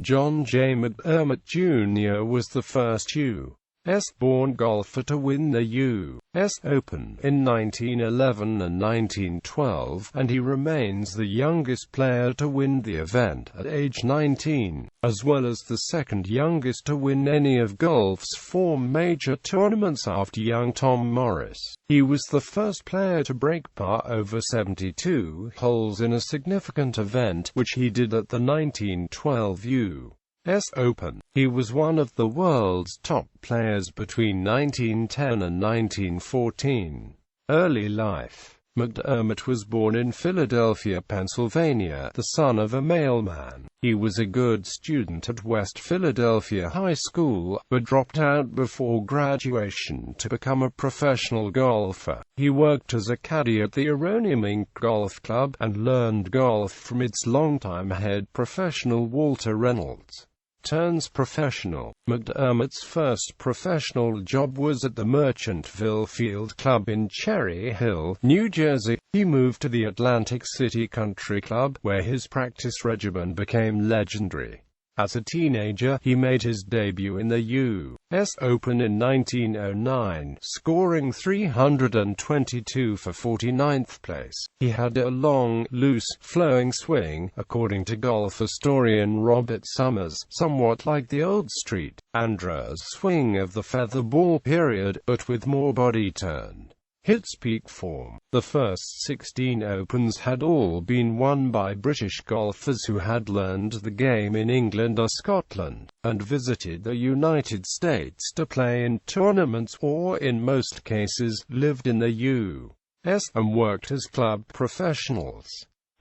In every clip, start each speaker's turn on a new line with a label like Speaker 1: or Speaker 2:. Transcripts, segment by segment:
Speaker 1: John J. McDermott Jr. was the first U.S.-born golfer to win the U.S. Open in 1911 and 1912, and he remains the youngest player to win the event at age 19, as well as the second youngest to win any of golf's four major tournaments after young Tom Morris. He was the first player to break par over 72 holes in a significant event, which he did at the 1912 U.S. Open. He was one of the world's top players between 1910 and 1914. Early life. McDermott was born in Philadelphia, Pennsylvania, the son of a mailman. He was a good student at West Philadelphia High School, but dropped out before graduation to become a professional golfer. He worked as a caddy at the Aronimink Golf Club, and learned golf from its longtime head professional Walter Reynolds. Turns professional. McDermott's first professional job was at the Merchantville Field Club in Cherry Hill, New Jersey. He moved to the Atlantic City Country Club, where his practice regimen became legendary. As a teenager, he made his debut in the U.S. Open in 1909, scoring 322 for 49th place. He had a long, loose, flowing swing, according to golf historian Robert Summers, somewhat like the old Street Andrews swing of the feather ball period, but with more body turn. Hits peak form. The first 16 Opens had all been won by British golfers who had learned the game in England or Scotland, and visited the United States to play in tournaments, or in most cases, lived in the U.S. and worked as club professionals.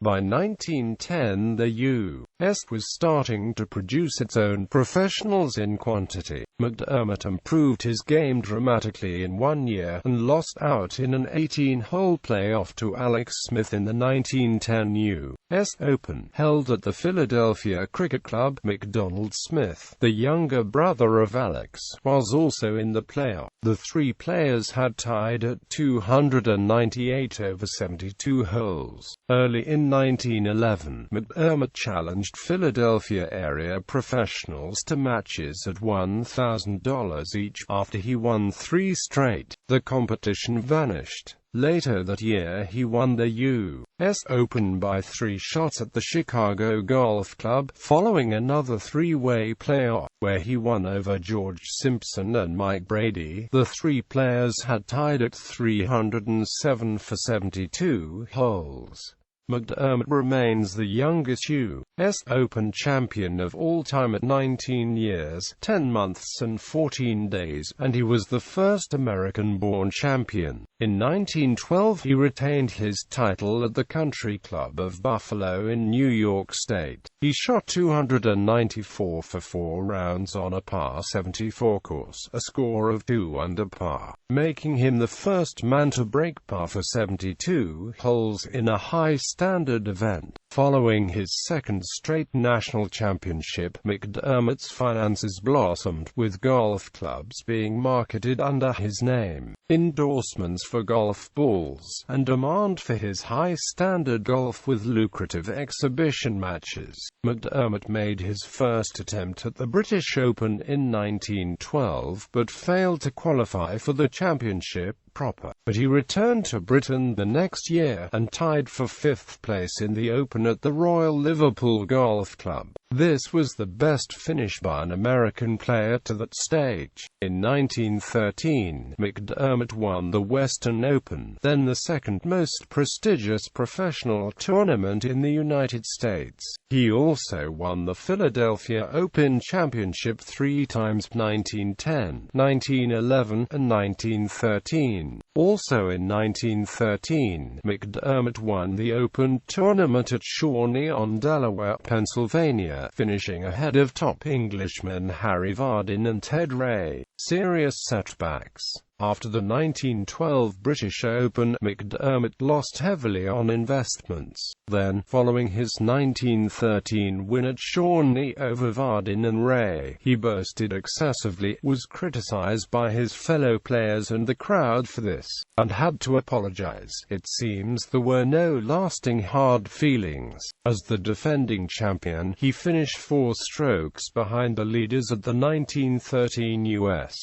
Speaker 1: By 1910, the U.S. was starting to produce its own professionals in quantity. McDermott improved his game dramatically in 1 year, and lost out in an 18-hole playoff to Alex Smith in the 1910 U.S. Open, held at the Philadelphia Cricket Club. McDonald Smith, the younger brother of Alex, was also in the playoff. The three players had tied at 298 over 72 holes. Early in 1911, McDermott challenged Philadelphia area professionals to matches at $1,000 each. After he won 3 straight, the competition vanished. Later that year he won the U.S. Open by 3 shots at the Chicago Golf Club, following another 3-way playoff, where he won over George Simpson and Mike Brady. The 3 players had tied at 307 for 72 holes. McDermott remains the youngest U.S. Open champion of all time at 19 years, 10 months and 14 days, and he was the first American-born champion. In 1912 he retained his title at the Country Club of Buffalo in New York State. He shot 294 for 4 rounds on a par 74 course, a score of 2 under par, making him the first man to break par for 72 holes in a high-standard event. Following his second straight national championship, McDermott's finances blossomed, with golf clubs being marketed under his name, endorsements for golf balls, and demand for his high-standard golf with lucrative exhibition matches. McDermott made his first attempt at the British Open in 1912, but failed to qualify for the championship proper. But he returned to Britain the next year, and tied for 5th place in the Open at the Royal Liverpool Golf Club. This was the best finish by an American player to that stage. In 1913, McDermott won the Western Open, then the second most prestigious professional tournament in the United States. He also won the Philadelphia Open Championship 3 times, 1910, 1911, and 1913. Also in 1913, McDermott won the Open tournament at Shawnee-on-Delaware, Pennsylvania, finishing ahead of top Englishmen Harry Vardon and Ted Ray. Serious setbacks. After the 1912 British Open, McDermott lost heavily on investments. Then, following his 1913 win at Shawnee over Vardin and Ray, he boasted excessively, was criticized by his fellow players and the crowd for this, and had to apologize. It seems there were no lasting hard feelings. As the defending champion, he finished 4 strokes behind the leaders at the 1913 U.S.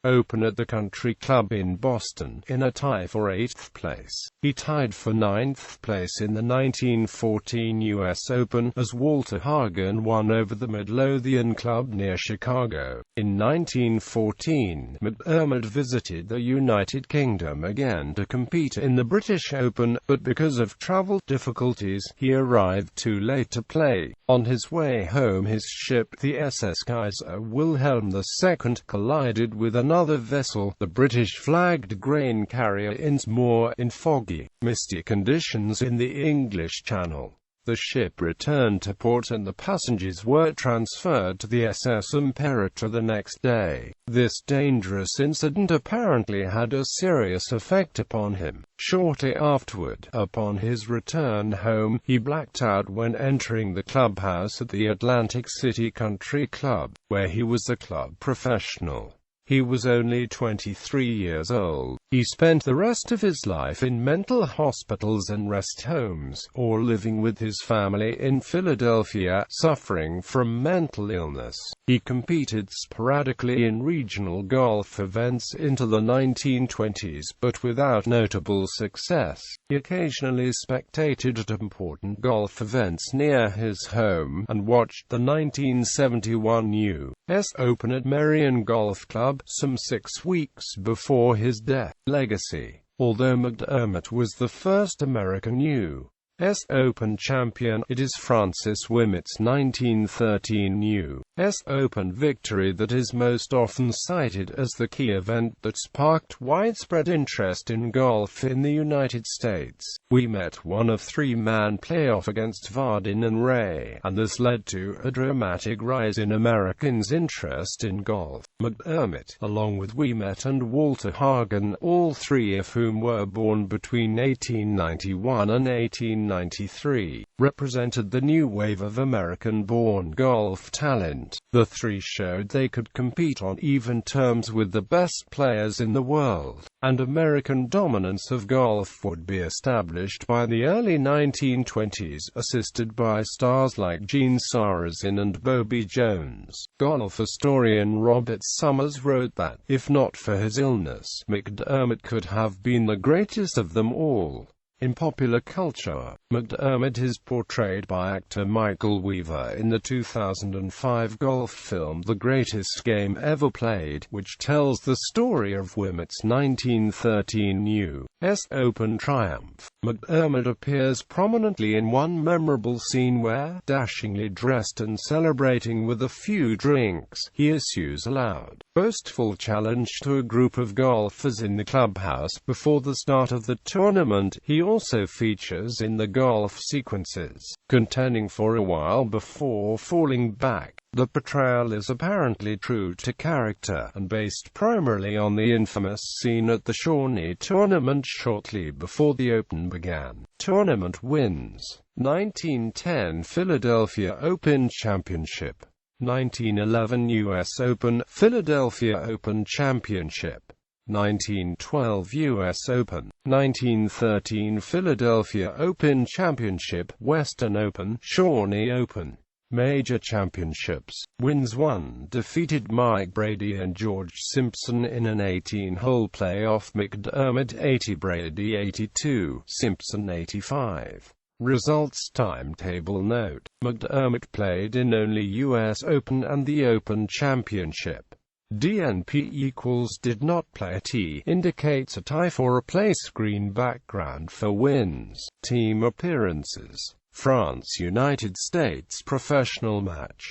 Speaker 1: Open at the Country Club in Boston, in a tie for 8th place. He tied for 9th place in the 1914 U.S. Open, as Walter Hagen won over the Midlothian Club near Chicago. In 1914, McDermott visited the United Kingdom again to compete in the British Open, but because of travel difficulties, he arrived too late to play. On his way home, his ship, the SS Kaiser Wilhelm II, collided with another vessel, the British-flagged grain carrier Innsmouth, in foggy, misty conditions in the English Channel. The ship returned to port and the passengers were transferred to the SS Imperator the next day. This dangerous incident apparently had a serious effect upon him. Shortly afterward, upon his return home, he blacked out when entering the clubhouse at the Atlantic City Country Club, where he was a club professional. He was only 23 years old. He spent the rest of his life in mental hospitals and rest homes, or living with his family in Philadelphia, suffering from mental illness. He competed sporadically in regional golf events into the 1920s, but without notable success. He occasionally spectated at important golf events near his home, and watched the 1971 U.S. Open at Merion Golf Club, some 6 weeks before his death. Legacy. Although McDermott was the first American U.S. Open champion, it is Francis Ouimet's 1913 U.S. Open victory that is most often cited as the key event that sparked widespread interest in golf in the United States. Ouimet won a 3-man playoff against Vardin and Ray, and this led to a dramatic rise in Americans' interest in golf. McDermott, along with Ouimet and Walter Hagen, all 3 of whom were born between 1891 and 1893, represented the new wave of American-born golf talent. The 3 showed they could compete on even terms with the best players in the world, and American dominance of golf would be established by the early 1920s, assisted by stars like Gene Sarazen and Bobby Jones. Golf historian Robert Summers wrote that, if not for his illness, McDermott could have been the greatest of them all. In popular culture, McDermott is portrayed by actor Michael Weaver in the 2005 golf film The Greatest Game Ever Played, which tells the story of Ouimet's 1913 U.S. Open triumph. McDermott appears prominently in one memorable scene where, dashingly dressed and celebrating with a few drinks, he issues a loud, boastful challenge to a group of golfers in the clubhouse before the start of the tournament. He also features in the golf sequences, contending for a while before falling back. The portrayal is apparently true to character, and based primarily on the infamous scene at the Shawnee tournament shortly before the Open began. Tournament wins: 1910 Philadelphia Open Championship, 1911 U.S. Open, Philadelphia Open Championship, 1912 U.S. Open, 1913 Philadelphia Open Championship, Western Open, Shawnee Open. Major championships. Wins: 1. Defeated Mike Brady and George Simpson in an 18-hole playoff. McDermott 80, Brady 82, Simpson 85. Results. Timetable note: McDermott played in only U.S. Open and the Open Championship. DNP equals did not play. T indicates a tie for a place. Green background for wins. Team appearances: France United States professional match.